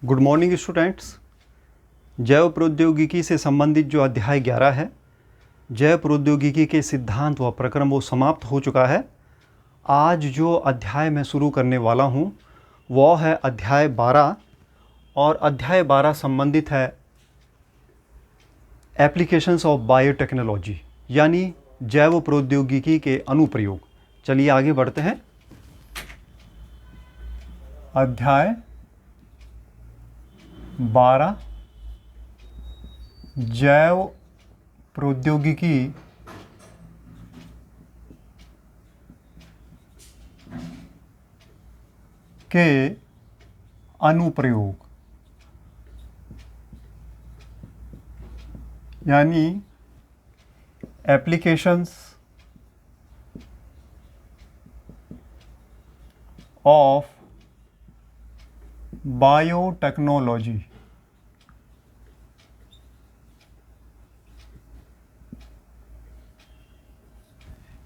Good morning students. जैव प्रौद्योगिकी से संबंधित जो अध्याय 11 है, जैव प्रौद्योगिकी के सिद्धांत व प्रक्रम, वो समाप्त हो चुका है। आज जो अध्याय मैं शुरू करने वाला हूँ वह है अध्याय 12 और अध्याय 12 संबंधित है एप्लीकेशंस ऑफ बायोटेक्नोलॉजी, यानी जैव प्रौद्योगिकी के अनुप्रयोग। चलिए आगे बढ़ते हैं। अध्याय 12 जैव प्रौद्योगिकी के अनुप्रयोग, यानी एप्लीकेशंस ऑफ बायोटेक्नोलॉजी।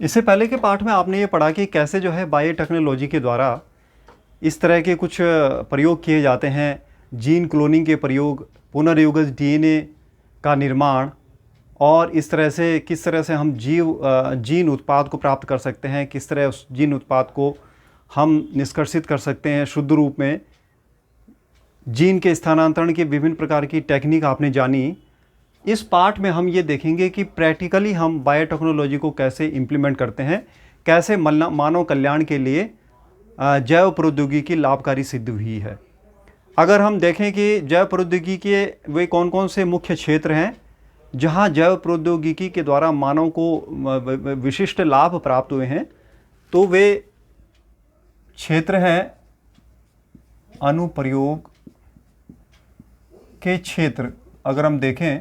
इससे पहले के पाठ में आपने ये पढ़ा कि कैसे जो है बायोटेक्नोलॉजी के द्वारा इस तरह के कुछ प्रयोग किए जाते हैं। जीन क्लोनिंग के प्रयोग, पुनर्युगज डीएनए का निर्माण, और इस तरह से किस तरह से हम जीन उत्पाद को प्राप्त कर सकते हैं, किस तरह उस जीन उत्पाद को हम निष्कर्षित कर सकते हैं शुद्ध रूप में। जीन के स्थानांतरण की विभिन्न प्रकार की टेक्निक आपने जानी। इस पार्ट में हम ये देखेंगे कि प्रैक्टिकली हम बायोटेक्नोलॉजी को कैसे इम्प्लीमेंट करते हैं, कैसे मानव कल्याण के लिए जैव प्रौद्योगिकी लाभकारी सिद्ध हुई है। अगर हम देखें कि जैव प्रौद्योगिकी के वे कौन कौन से मुख्य क्षेत्र हैं जहां जैव प्रौद्योगिकी के द्वारा मानव को विशिष्ट लाभ प्राप्त हुए हैं, तो वे क्षेत्र हैं अनुप्रयोग के क्षेत्र। अगर हम देखें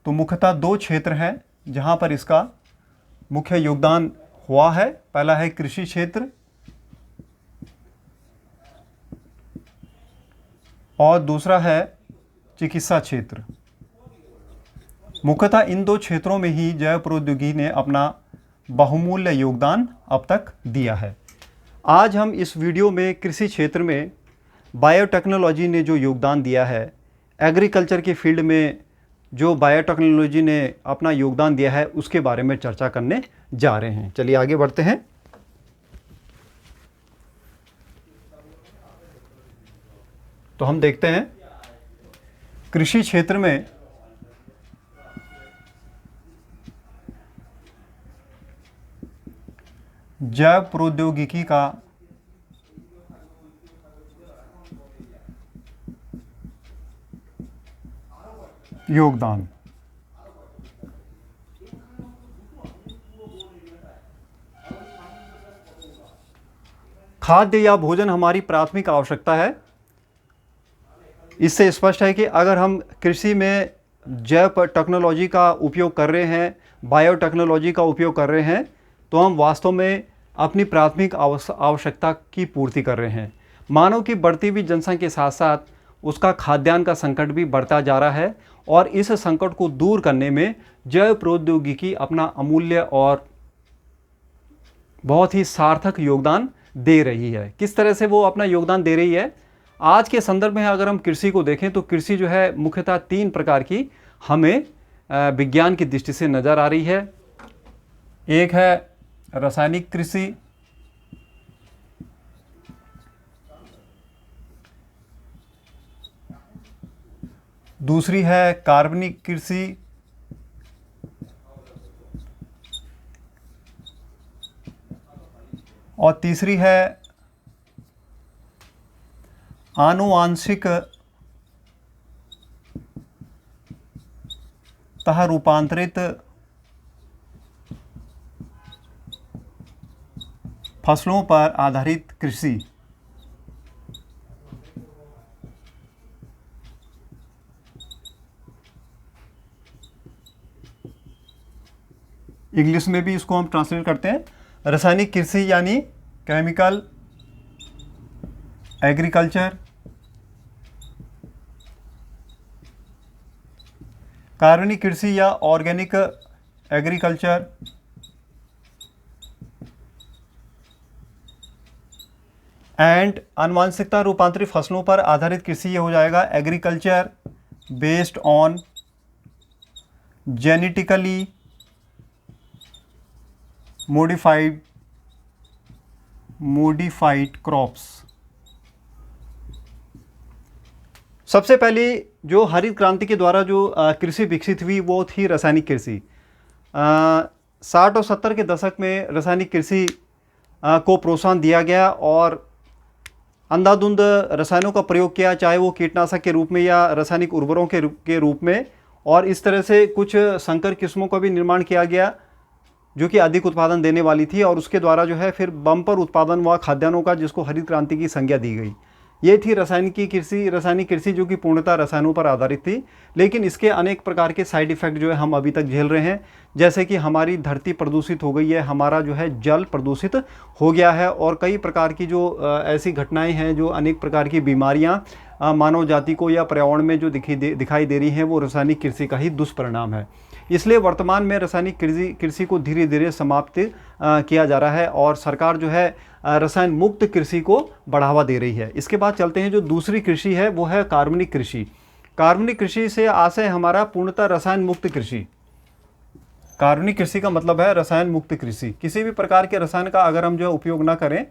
तो मुख्यतः दो क्षेत्र हैं जहां पर इसका मुख्य योगदान हुआ है। पहला है कृषि क्षेत्र और दूसरा है चिकित्सा क्षेत्र। मुख्यतः इन दो क्षेत्रों में ही जैव प्रौद्योगिकी ने अपना बहुमूल्य योगदान अब तक दिया है। आज हम इस वीडियो में कृषि क्षेत्र में बायोटेक्नोलॉजी ने जो योगदान दिया है, एग्रीकल्चर के फील्ड में जो बायोटेक्नोलॉजी ने अपना योगदान दिया है, उसके बारे में चर्चा करने जा रहे हैं। चलिए आगे बढ़ते हैं। तो हम देखते हैं कृषि क्षेत्र में जैव प्रौद्योगिकी का योगदान। खाद्य या भोजन हमारी प्राथमिक आवश्यकता है। इससे स्पष्ट है कि अगर हम कृषि में जैव टेक्नोलॉजी का उपयोग कर रहे हैं, बायोटेक्नोलॉजी का उपयोग कर रहे हैं, तो हम वास्तव में अपनी प्राथमिक आवश्यकता की पूर्ति कर रहे हैं। मानव की बढ़ती हुई जनसंख्या के साथ साथ उसका खाद्यान्न का संकट भी बढ़ता जा रहा है, और इस संकट को दूर करने में जैव प्रौद्योगिकी अपना अमूल्य और बहुत ही सार्थक योगदान दे रही है। किस तरह से वो अपना योगदान दे रही है? आज के संदर्भ में अगर हम कृषि को देखें तो कृषि जो है मुख्यतः 3 प्रकार की हमें विज्ञान की दृष्टि से नज़र आ रही है। एक है रासायनिक कृषि, दूसरी है कार्बनिक कृषि, और तीसरी है आनुवांशिक तः रूपांतरित फसलों पर आधारित कृषि। इंग्लिश में भी इसको हम ट्रांसलेट करते हैं रासायनिक कृषि, यानी केमिकल एग्रीकल्चर, कार्बनिक कृषि या ऑर्गेनिक एग्रीकल्चर, एंड आनुवांशिकता रूपांतरित फसलों पर आधारित कृषि ये हो जाएगा agriculture based on genetically modified crops. सबसे पहले जो हरित क्रांति के द्वारा जो कृषि विकसित हुई वो थी रासायनिक कृषि। 60 और 70 के दशक में रासायनिक कृषि को प्रोत्साहन दिया गया और अंधाधुंध रसायनों का प्रयोग किया, चाहे वो कीटनाशक के रूप में या रासायनिक उर्वरकों के रूप में, और इस तरह से कुछ संकर किस्मों का भी निर्माण किया गया जो कि अधिक उत्पादन देने वाली थी, और उसके द्वारा जो है फिर बम्पर उत्पादन हुआ खाद्यान्नों का, जिसको हरित क्रांति की संज्ञा दी गई। ये थी रासायनिक कृषि जो कि पूर्णतः रसायनों पर आधारित थी। लेकिन इसके अनेक प्रकार के साइड इफ़ेक्ट जो है हम अभी तक झेल रहे हैं, जैसे कि हमारी धरती प्रदूषित हो गई है, हमारा जो है जल प्रदूषित हो गया है, और कई प्रकार की जो ऐसी घटनाएं हैं, जो अनेक प्रकार की बीमारियां मानव जाति को या पर्यावरण में जो दिखाई दे रही हैं, वो रासायनिक कृषि का ही दुष्परिणाम है। इसलिए वर्तमान में रासायनिक कृषि को धीरे धीरे समाप्त किया जा रहा है और सरकार जो है रसायन मुक्त कृषि को बढ़ावा दे रही है। इसके बाद चलते हैं, जो दूसरी कृषि है वो है कार्बनिक कृषि। कार्बनिक कृषि से आशय हमारा पूर्णतः रसायन मुक्त कृषि। कार्बनिक कृषि का मतलब है रसायन मुक्त कृषि। किसी भी प्रकार के रसायन का अगर हम जो है उपयोग ना करें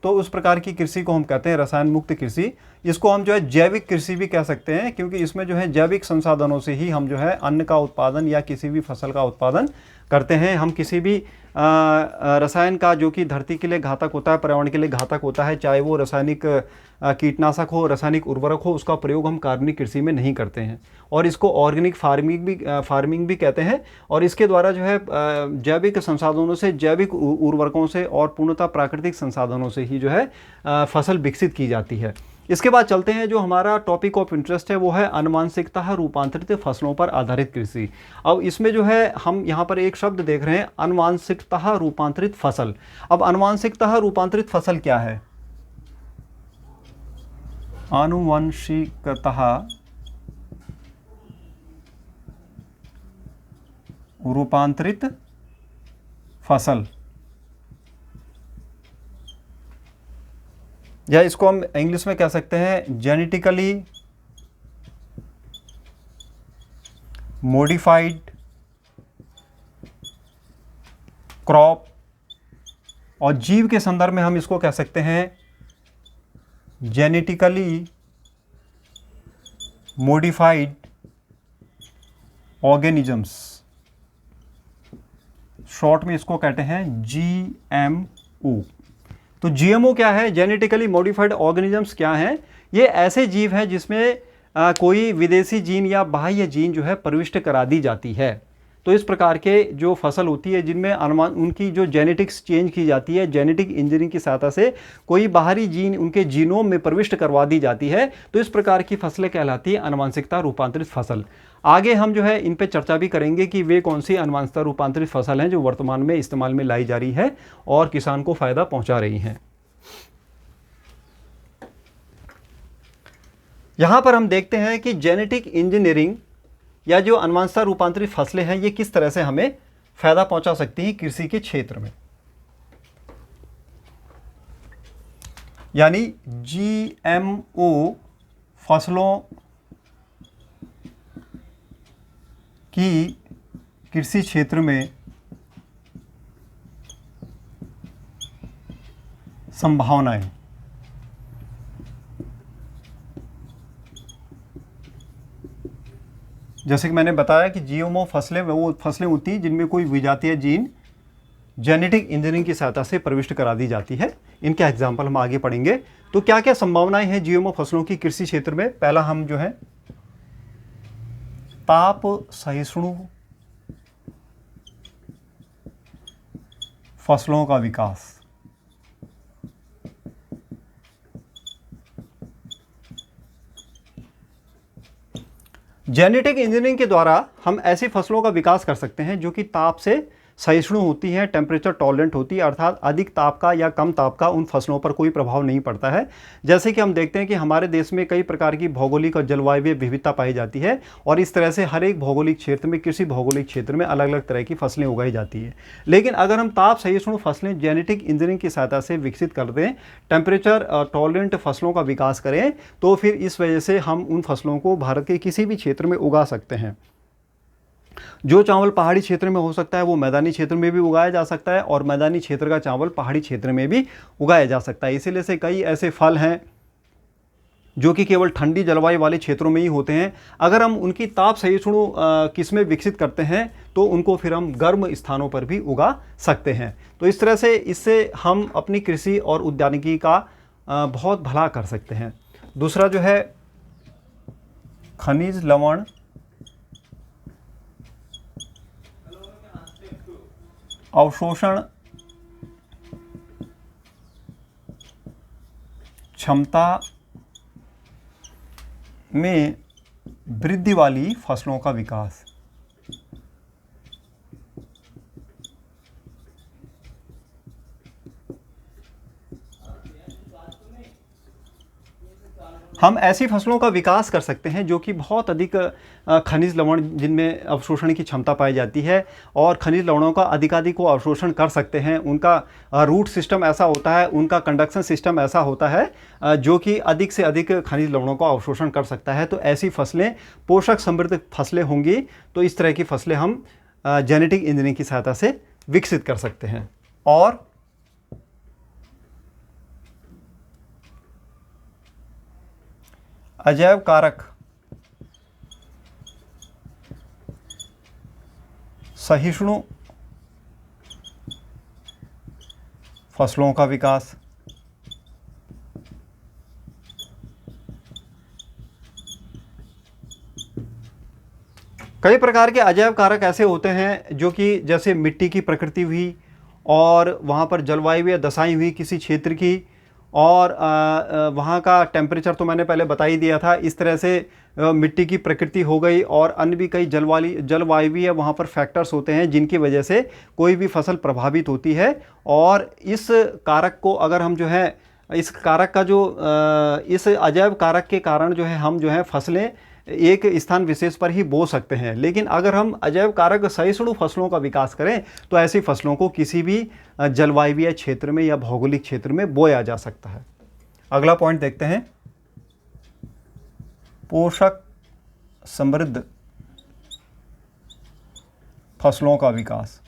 तो उस प्रकार की कृषि को हम कहते हैं रसायन मुक्त कृषि। इसको हम जो है जैविक कृषि भी कह सकते हैं, क्योंकि इसमें जो है जैविक संसाधनों से ही हम जो है अन्न का उत्पादन या किसी भी फसल का उत्पादन करते हैं। हम किसी भी रसायन का जो कि धरती के लिए घातक होता है, पर्यावरण के लिए घातक होता है, चाहे वो रासायनिक कीटनाशक हो, रासायनिक उर्वरक हो, उसका प्रयोग हम कार्बनिक कृषि में नहीं करते हैं, और इसको ऑर्गेनिक फार्मिंग भी कहते हैं। और इसके द्वारा जो है जैविक संसाधनों से, जैविक उर्वरकों से और पूर्णतः प्राकृतिक संसाधनों से ही जो है फसल विकसित की जाती है। इसके बाद चलते हैं, जो हमारा टॉपिक ऑफ इंटरेस्ट है वो है आनुवांशिकता रूपांतरित फसलों पर आधारित कृषि। अब इसमें जो है हम यहाँ पर एक शब्द देख रहे हैं, आनुवांशिकता रूपांतरित फसल। अब आनुवांशिकता रूपांतरित फसल क्या है? आनुवंशिकता रूपांतरित फसल, या इसको हम इंग्लिश में कह सकते हैं जेनेटिकली मॉडिफाइड क्रॉप, और जीव के संदर्भ में हम इसको कह सकते हैं जेनेटिकली मॉडिफाइड ऑर्गेनिजम्स। शॉर्ट में इसको कहते हैं GMO। तो GMO क्या है? जेनेटिकली मॉडिफाइड ऑर्गेनिजम्स क्या हैं? ये ऐसे जीव हैं जिसमें कोई विदेशी जीन या बाह्य जीन जो है प्रविष्ट करा दी जाती है। तो इस प्रकार के जो फसल होती है जिनमें उनकी जो जेनेटिक्स चेंज की जाती है, जेनेटिक इंजीनियरिंग की सहायता से कोई बाहरी जीन उनके जीनोम में प्रविष्ट करवा दी जाती है, तो इस प्रकार की फसलें कहलाती है आनुवंशिकता रूपांतरित फसल। आगे हम जो है इन पे चर्चा भी करेंगे कि वे कौन सी आनुवंशिकता रूपांतरित फसल हैं जो वर्तमान में इस्तेमाल में लाई जा रही है और किसान को फायदा पहुंचा रही हैं। यहां पर हम देखते हैं कि जेनेटिक इंजीनियरिंग या जो आनुवंशिकता रूपांतरित फसलें हैं ये किस तरह से हमें फायदा पहुंचा सकती हैं कृषि के क्षेत्र में। यानी GMO फसलों की कृषि क्षेत्र में संभावनाएं। जैसे कि मैंने बताया कि GMO फसलें वो फसलें होती हैं जिनमें कोई विजातीय जीन जेनेटिक इंजीनियरिंग की सहायता से प्रविष्ट करा दी जाती है। इनका एग्जाम्पल हम आगे पढ़ेंगे। तो क्या क्या संभावनाएं हैं GMO फसलों की कृषि क्षेत्र में? पहला हम जो है ताप सहिष्णु फसलों का विकास। जेनेटिक इंजीनियरिंग के द्वारा हम ऐसी फसलों का विकास कर सकते हैं जो कि ताप से सहिष्णु होती हैं, टेम्परेचर टॉलरेंट होती है, अर्थात अधिक ताप का या कम ताप का उन फसलों पर कोई प्रभाव नहीं पड़ता है। जैसे कि हम देखते हैं कि हमारे देश में कई प्रकार की भौगोलिक और जलवायु विविधता पाई जाती है और इस तरह से हर एक भौगोलिक क्षेत्र में, किसी भौगोलिक क्षेत्र में अलग अलग तरह की फसलें उगाई जाती है। लेकिन अगर हम ताप सहिष्णु फसलें जेनेटिक इंजीनियरिंग की सहायता से विकसित कर दें, टेम्परेचर टॉलरेंट फसलों का विकास करें, तो फिर इस वजह से हम उन फसलों को भारत के किसी भी क्षेत्र में उगा सकते हैं। जो चावल पहाड़ी क्षेत्र में हो सकता है वो मैदानी क्षेत्र में भी उगाया जा सकता है और मैदानी क्षेत्र का चावल पहाड़ी क्षेत्र में भी उगाया जा सकता है। इसीलिए से कई ऐसे फल हैं जो कि केवल ठंडी जलवायु वाले क्षेत्रों में ही होते हैं। अगर हम उनकी ताप सहिष्णु किस्में विकसित करते हैं तो उनको फिर हम गर्म स्थानों पर भी उगा सकते हैं। तो इस तरह से इससे हम अपनी कृषि और उद्यानिकी का बहुत भला कर सकते हैं। दूसरा जो है खनिज लवण अवशोषण क्षमता में वृद्धि वाली फसलों का विकास। हम ऐसी फसलों का विकास कर सकते हैं जो कि बहुत अधिक खनिज लवण, जिनमें अवशोषण की क्षमता पाई जाती है और खनिज लवणों का अधिकाधिक को अवशोषण कर सकते हैं। उनका रूट सिस्टम ऐसा होता है, उनका कंडक्शन सिस्टम ऐसा होता है जो कि अधिक से अधिक खनिज लवणों का अवशोषण कर सकता है। तो ऐसी फसलें पोषक समृद्ध फसलें होंगी। तो इस तरह की फसलें हम जेनेटिक इंजीनियरिंग की सहायता से विकसित कर सकते हैं। और अजैव कारक सहिष्णु फसलों का विकास। कई प्रकार के अजैव कारक ऐसे होते हैं जो कि जैसे मिट्टी की प्रकृति हुई और वहाँ पर जलवायु या दशाएं हुई किसी क्षेत्र की, और वहाँ का टेम्परेचर तो मैंने पहले बता ही दिया था। इस तरह से मिट्टी की प्रकृति हो गई और अन्य भी कई जलवायु या वहाँ पर फैक्टर्स होते हैं जिनकी वजह से कोई भी फसल प्रभावित होती है। और इस कारक को अगर हम जो है इस कारक का जो इस अजैव कारक के कारण जो है हम जो है फसलें एक स्थान विशेष पर ही बो सकते हैं। लेकिन अगर हम अजैव कारक सहिष्णु फसलों का विकास करें तो ऐसी फसलों को किसी भी जलवायु क्षेत्र में या भौगोलिक क्षेत्र में बोया जा सकता है। अगला पॉइंट देखते हैं, पोषक समृद्ध फसलों का विकास।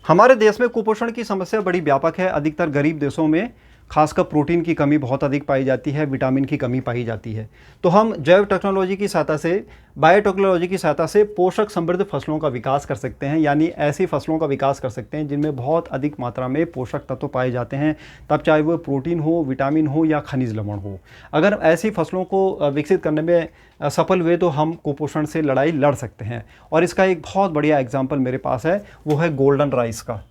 हमारे देश में कुपोषण की समस्या बड़ी व्यापक है। अधिकतर गरीब देशों में खासकर प्रोटीन की कमी बहुत अधिक पाई जाती है, विटामिन की कमी पाई जाती है। तो हम जैव टेक्नोलॉजी की सहायता से, बायोटेक्नोलॉजी की सहायता से पोषक समृद्ध फसलों का विकास कर सकते हैं, यानी ऐसी फसलों का विकास कर सकते हैं जिनमें बहुत अधिक मात्रा में पोषक तत्व पाए जाते हैं, तब चाहे वो प्रोटीन हो, विटामिन हो या खनिज लवण हो। अगर ऐसी फसलों को विकसित करने में सफल हुए तो हम कुपोषण से लड़ाई लड़ सकते हैं। और इसका एक बहुत बढ़िया एग्जाम्पल मेरे पास है, वो है गोल्डन राइस का।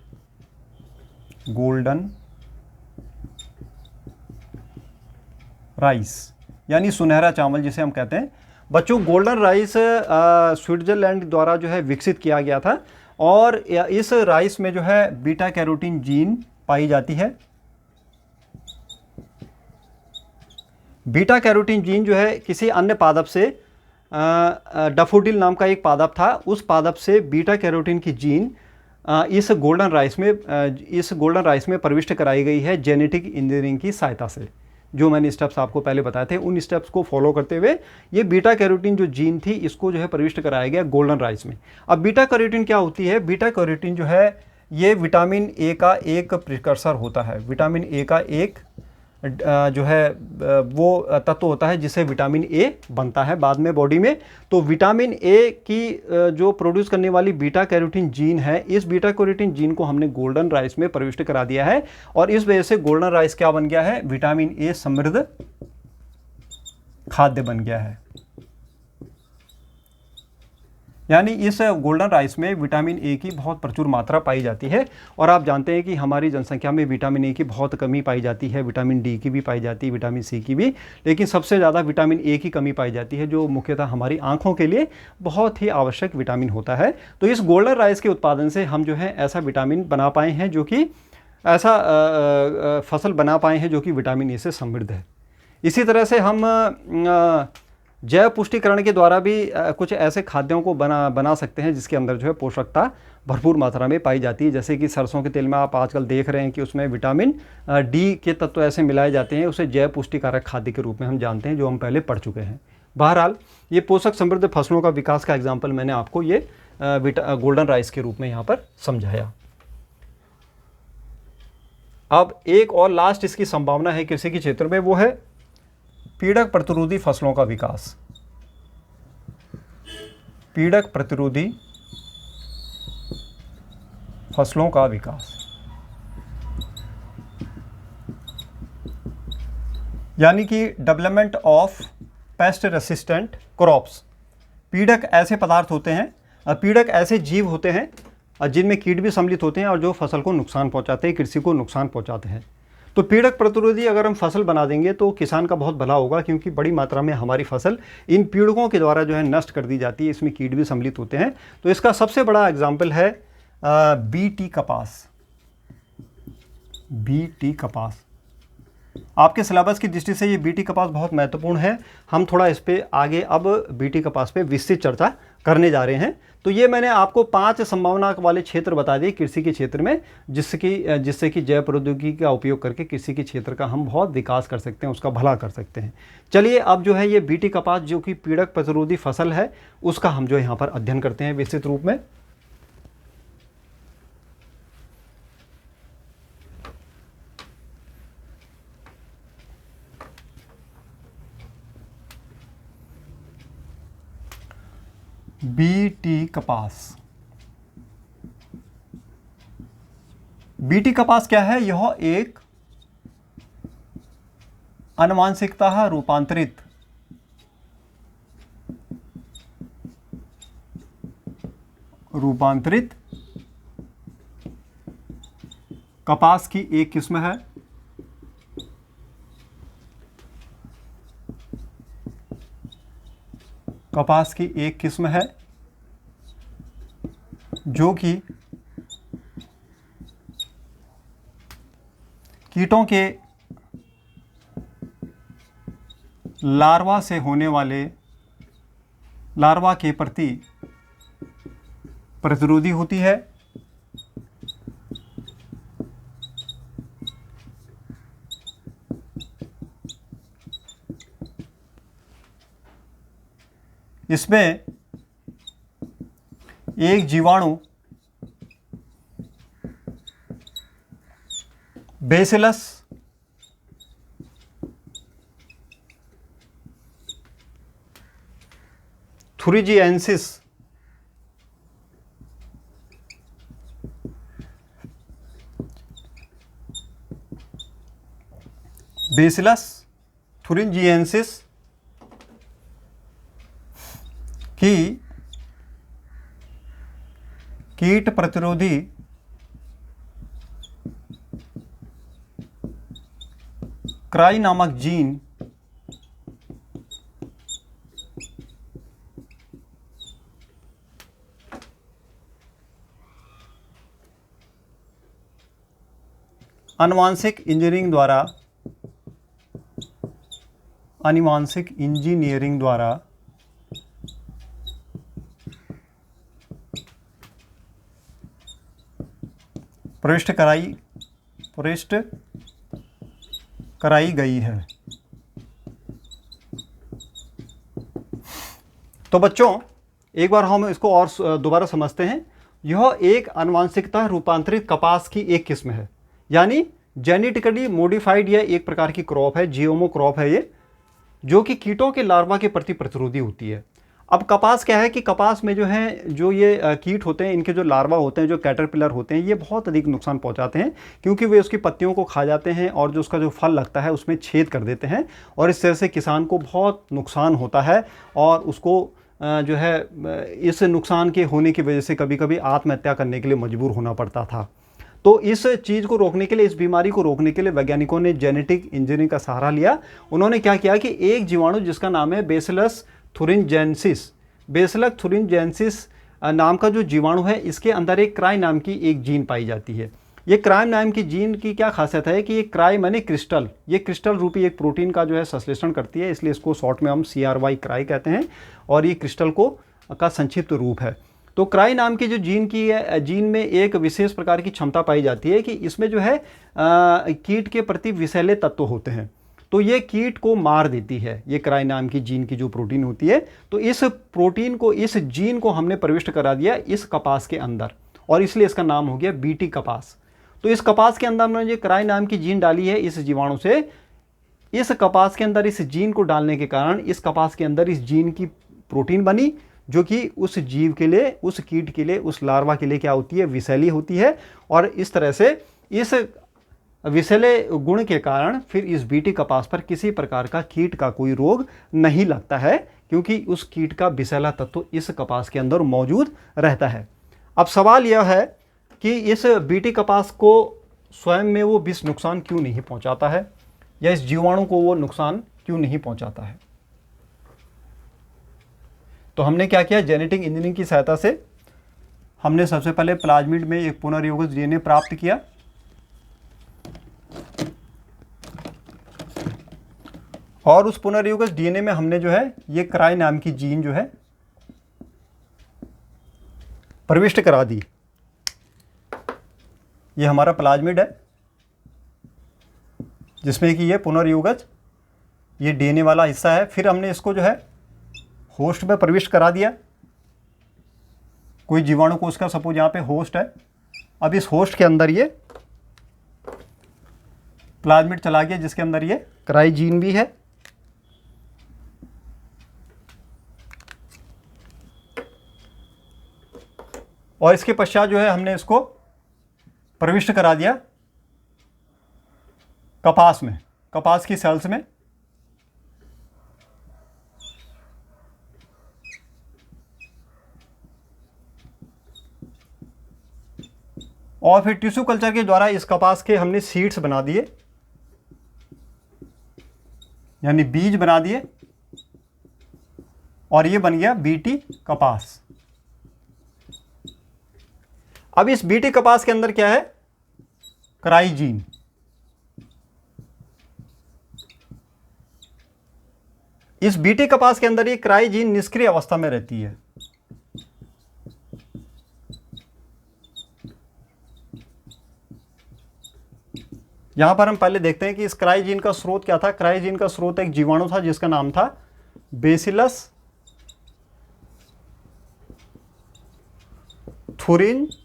गोल्डन राइस यानी सुनहरा चावल जिसे हम कहते हैं। बच्चों, गोल्डन राइस स्विट्जरलैंड द्वारा जो है विकसित किया गया था और इस राइस में जो है बीटा कैरोटीन जीन पाई जाती है। बीटा कैरोटीन जीन जो है किसी अन्य पादप से, डैफोडिल नाम का एक पादप था, उस पादप से बीटा कैरोटीन की जीन इस गोल्डन राइस में प्रविष्ट कराई गई है जेनेटिक इंजीनियरिंग की सहायता से। जो मैंने स्टेप्स आपको पहले बताए थे, उन स्टेप्स को फॉलो करते हुए ये बीटा कैरोटीन जो जीन थी इसको जो है प्रविष्ट कराया गया गोल्डन राइस में। अब बीटा कैरोटीन क्या होती है? बीटा कैरोटीन जो है ये विटामिन ए का एक प्रिकर्सर होता है। विटामिन ए का एक जो है वो तत्व होता है जिससे विटामिन ए बनता है बाद में बॉडी में। तो विटामिन ए की जो प्रोड्यूस करने वाली बीटा कैरोटीन जीन है, इस बीटा कैरोटीन जीन को हमने गोल्डन राइस में प्रविष्ट करा दिया है और इस वजह से गोल्डन राइस क्या बन गया है? विटामिन ए समृद्ध खाद्य बन गया है। यानी इस गोल्डन राइस में विटामिन ए की बहुत प्रचुर मात्रा पाई जाती है। और आप जानते हैं कि हमारी जनसंख्या में विटामिन ए की बहुत कमी पाई जाती है, विटामिन डी की भी पाई जाती है, विटामिन सी की भी, लेकिन सबसे ज़्यादा विटामिन ए की कमी पाई जाती है, जो मुख्यतः हमारी आँखों के लिए बहुत ही आवश्यक विटामिन होता है। तो इस गोल्डन राइस के उत्पादन से हम जो है ऐसा विटामिन बना पाए हैं, जो कि ऐसा फसल बना पाए हैं जो कि विटामिन ए से समृद्ध है। इसी तरह से हम जैव पुष्टिकरण के द्वारा भी कुछ ऐसे खाद्यों को बना सकते हैं जिसके अंदर जो है पोषकता भरपूर मात्रा में पाई जाती है। जैसे कि सरसों के तेल में आप आजकल देख रहे हैं कि उसमें विटामिन डी के तत्व ऐसे मिलाए जाते हैं, उसे जैव पुष्टिकारक खाद्य के रूप में हम जानते हैं, जो हम पहले पढ़ चुके हैं। बहरहाल ये पोषक समृद्ध फसलों का विकास का एग्जाम्पल मैंने आपको ये गोल्डन राइस के रूप में यहाँ पर समझाया। अब एक और लास्ट इसकी संभावना है कृषि के क्षेत्र में, वो है पीड़क प्रतिरोधी फसलों का विकास। पीड़क प्रतिरोधी फसलों का विकास, यानी कि development of pest resistant crops. पीड़क ऐसे पदार्थ होते हैं, पीड़क ऐसे जीव होते हैं जिनमें कीट भी सम्मिलित होते हैं और जो फसल को नुकसान पहुंचाते हैं, कृषि को नुकसान पहुंचाते हैं। तो पीड़क प्रतिरोधी अगर हम फसल बना देंगे तो किसान का बहुत भला होगा, क्योंकि बड़ी मात्रा में हमारी फसल इन पीड़कों के द्वारा जो है नष्ट कर दी जाती है, इसमें कीट भी सम्मिलित होते हैं। तो इसका सबसे बड़ा एग्जाम्पल है बीटी कपास। बीटी कपास, आपके सिलेबस की दृष्टि से ये बीटी कपास बहुत महत्वपूर्ण है। हम थोड़ा इस पे आगे अब बीटी कपास पे विस्तृत चर्चा करने जा रहे हैं। तो ये मैंने आपको 5 संभावना वाले क्षेत्र बता दिए कृषि के क्षेत्र में, जिससे कि जैव प्रौद्योगिकी का उपयोग करके कृषि के क्षेत्र का हम बहुत विकास कर सकते हैं, उसका भला कर सकते हैं। चलिए अब जो है ये बीटी कपास जो कि पीड़क प्रतिरोधी फसल है, उसका हम जो यहाँ पर अध्ययन करते हैं विस्तृत रूप में। बीटी कपास। बीटी कपास क्या है? यह एक आनुवांशिकतः रूपांतरित कपास की एक किस्म है। कपास की एक किस्म है जो कि कीटों के लार्वा से होने वाले लार्वा के प्रति प्रतिरोधी होती है। इसमें एक जीवाणु बेसिलस थुरिजिएंसिस की कीट प्रतिरोधी क्राई नामक जीन आनुवांशिक इंजीनियरिंग द्वारा प्रविष्ट कराई गई है। तो बच्चों एक बार हम इसको और दोबारा समझते हैं। यह एक आनुवांशिकतः रूपांतरित कपास की एक किस्म है, यानी जेनेटिकली मॉडिफाइड यह एक प्रकार की क्रॉप है, जीएमओ क्रॉप है ये, जो कि कीटों के लार्वा के प्रति प्रतिरोधी होती है। अब कपास क्या है कि कपास में जो ये कीट होते हैं, इनके जो लार्वा होते हैं, जो कैटरपिलर होते हैं, ये बहुत अधिक नुकसान पहुंचाते हैं, क्योंकि वे उसकी पत्तियों को खा जाते हैं और जो उसका जो फल लगता है उसमें छेद कर देते हैं, और इस तरह से किसान को बहुत नुकसान होता है और उसको जो है इस नुकसान के होने की वजह से कभी कभी आत्महत्या करने के लिए मजबूर होना पड़ता था। तो इस चीज़ को रोकने के लिए, इस बीमारी को रोकने के लिए वैज्ञानिकों ने जेनेटिक इंजीनियरिंग का सहारा लिया। उन्होंने क्या किया कि एक जीवाणु जिसका नाम है बेसिलस थुरिनजेंसिस, बेसिलस थुरिनजेंसिस नाम का जो जीवाणु है, इसके अंदर एक क्राई नाम की एक जीन पाई जाती है। ये क्राई नाम की जीन की क्या खासियत है कि ये क्राई माने क्रिस्टल, ये क्रिस्टल रूपी एक प्रोटीन का जो है संश्लेषण करती है, इसलिए इसको शॉर्ट में हम CRY क्राई कहते हैं, और ये क्रिस्टल का संक्षिप्त रूप है। तो क्राई नाम की जो जीन में एक विशेष प्रकार की क्षमता पाई जाती है कि इसमें जो है कीट के प्रति विषैले तत्व होते हैं, तो ये कीट को मार देती है। ये क्राई नाम की जीन की जो प्रोटीन होती है, तो इस प्रोटीन को, इस जीन को हमने प्रविष्ट करा दिया इस कपास के अंदर, और इसलिए इसका नाम हो गया बीटी कपास। तो इस कपास के अंदर हमने जो क्राई नाम की जीन डाली है इस जीवाणु से, इस कपास के अंदर इस जीन को डालने के कारण इस कपास के अंदर इस जीन की प्रोटीन बनी, जो कि उस जीव के लिए, उस कीट के लिए, उस लार्वा के लिए क्या होती है, विषैली होती है। और इस तरह से इस विषैले गुण के कारण फिर इस बीटी कपास पर किसी प्रकार का कीट का कोई रोग नहीं लगता है, क्योंकि उस कीट का विषैला तत्व इस कपास के अंदर मौजूद रहता है। अब सवाल यह है कि इस बीटी कपास को स्वयं में वो विष नुकसान क्यों नहीं पहुंचाता है, या इस जीवाणु को वो नुकसान क्यों नहीं पहुंचाता है। तो हमने क्या किया, जेनेटिक इंजीनियरिंग की सहायता से हमने सबसे पहले प्लाज्मिड में एक पुनर्योगज DNA प्राप्त किया, और उस पुनर्योगज DNA में हमने जो है ये क्राई नाम की जीन जो है प्रविष्ट करा दी। ये हमारा प्लाज्मिड है, जिसमें कि ये पुनर्योगज, ये DNA वाला हिस्सा है। फिर हमने इसको जो है होस्ट में प्रविष्ट करा दिया, कोई जीवाणु कोश का सपोज यहाँ पे होस्ट है। अब इस होस्ट के अंदर ये प्लाज्मिड चला गया, जिसके अंदर ये क्राई जीन भी है। और इसके पश्चात जो है हमने इसको प्रविष्ट करा दिया कपास में, कपास की सेल्स में। और फिर टिश्यू कल्चर के द्वारा इस कपास के हमने सीड्स बना दिए, यानी बीज बना दिए, और ये बन गया बीटी कपास। अब इस बीटी कपास के अंदर क्या है, क्राई जीन। इस बीटी कपास के अंदर ये क्राई जीन निष्क्रिय अवस्था में रहती है। यहां पर हम पहले देखते हैं कि इस क्राई जीन का स्रोत क्या था। क्राई जीन का स्रोत एक जीवाणु था जिसका नाम था बेसिलस थुरिनजिएंसिस।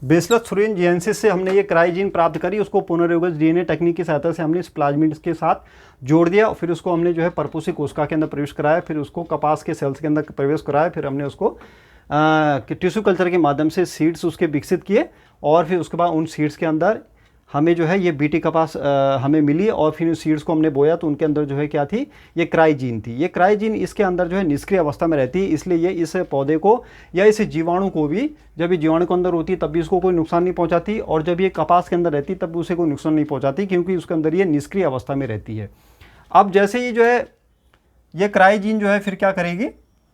बेसिलस थुरिनजिएंसिस से हमने ये क्राई जीन प्राप्त करी, उसको पुनर्योगज DNA टेक्निक की सहायता से हमने इस प्लाज्मिड के साथ जोड़ दिया। फिर उसको हमने जो है परपोषी कोशिका के अंदर प्रवेश कराया, फिर उसको कपास के सेल्स के अंदर प्रवेश कराया, फिर हमने उसको टिश्यू कल्चर के माध्यम से सीड्स उसके विकसित किए, और फिर उसके बाद उन सीड्स के अंदर हमें जो है ये बीटी कपास हमें मिली, और फिर उन सीड्स को हमने बोया तो उनके अंदर जो है क्या थी, ये क्राई जीन थी। ये क्राई जीन इसके अंदर जो है निष्क्रिय अवस्था में रहती है, इसलिए ये इस पौधे को या इस जीवाणु को भी, जब ये जीवाणु के अंदर होती है तब भी उसको कोई नुकसान नहीं पहुंचाती, और जब ये कपास के अंदर रहती तब उसे कोई नुकसान नहीं पहुंचाती, क्योंकि उसके अंदर ये निष्क्रिय अवस्था में रहती है। अब जैसे ही जो है ये क्राई जीन जो है फिर क्या करेगी,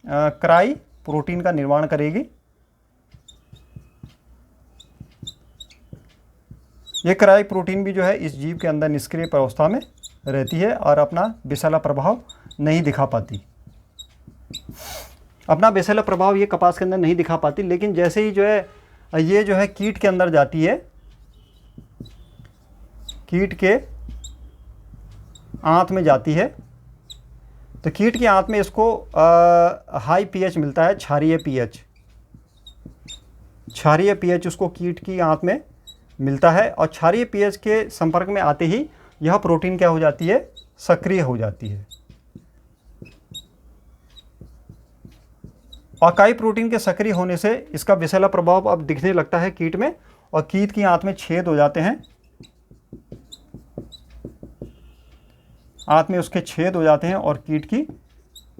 क्राई प्रोटीन का निर्माण करेगी। ये क्राई प्रोटीन भी जो है इस जीव के अंदर निष्क्रिय अवस्था में रहती है और अपना विषैला प्रभाव नहीं दिखा पाती। अपना विषैला प्रभाव ये कपास के अंदर नहीं दिखा पाती, लेकिन जैसे ही जो है ये जो है कीट के अंदर जाती है, कीट के आंत में जाती है, तो कीट की आंत में इसको हाई pH मिलता है, क्षारीय pH। क्षारीय pH उसको कीट की आंत में मिलता है, और क्षारीय pH के संपर्क में आते ही यह प्रोटीन क्या हो जाती है, सक्रिय हो जाती है। अकाई प्रोटीन के सक्रिय होने से इसका विषैला प्रभाव अब दिखने लगता है कीट में, और कीट की आंत में छेद हो जाते हैं, आंत में उसके छेद हो जाते हैं और कीट की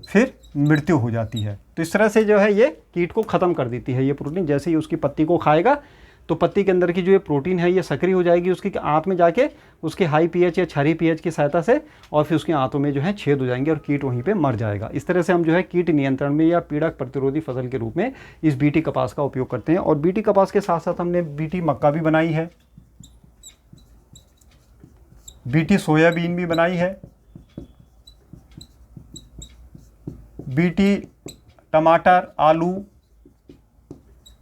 फिर मृत्यु हो जाती है। तो इस तरह से जो है ये कीट को ख़त्म कर देती है ये प्रोटीन। जैसे ही उसकी पत्ती को खाएगा तो पत्ती के अंदर की जो ये प्रोटीन है ये सक्रिय हो जाएगी उसकी आंत में जाके, उसके हाई पीएच या क्षारीय पीएच की सहायता से, और फिर उसकी आंतों में जो है छेद हो जाएंगे और कीट वहीं पे मर जाएगा। इस तरह से हम जो है कीट नियंत्रण में या पीड़क प्रतिरोधी फसल के रूप में इस बीटी कपास का उपयोग करते हैं। और बीटी कपास के साथ साथ हमने बीटी मक्का भी बनाई है, बीटी सोयाबीन भी बनाई है, बीटी टमाटर, आलू,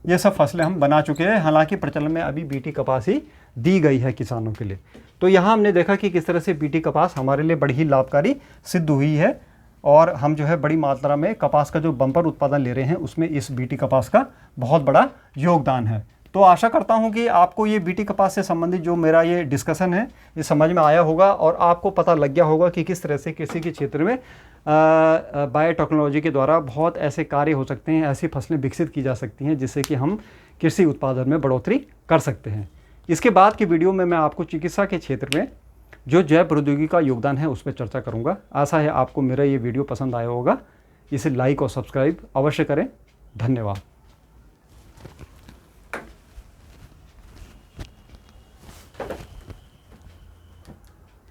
ये सब फसलें हम बना चुके हैं। हालांकि प्रचलन में अभी बीटी कपास ही दी गई है किसानों के लिए। तो यहाँ हमने देखा कि किस तरह से बीटी कपास हमारे लिए बड़ी ही लाभकारी सिद्ध हुई है और हम जो है बड़ी मात्रा में कपास का जो बम्पर उत्पादन ले रहे हैं उसमें इस बीटी कपास का बहुत बड़ा योगदान है। तो आशा करता हूँ कि आपको ये बीटी कपास से संबंधित जो मेरा ये डिस्कशन है ये समझ में आया होगा और आपको पता लग गया होगा कि किस तरह से कृषि के क्षेत्र में बायोटेक्नोलॉजी के द्वारा बहुत ऐसे कार्य हो सकते हैं, ऐसी फसलें विकसित की जा सकती हैं जिससे कि हम कृषि उत्पादन में बढ़ोतरी कर सकते हैं। इसके बाद की वीडियो में मैं आपको चिकित्सा के क्षेत्र में जो जैव प्रौद्योगिकी का योगदान है उस पर चर्चा करूँगा। आशा है आपको मेरा ये वीडियो पसंद आया होगा। इसे लाइक और सब्सक्राइब अवश्य करें। धन्यवाद।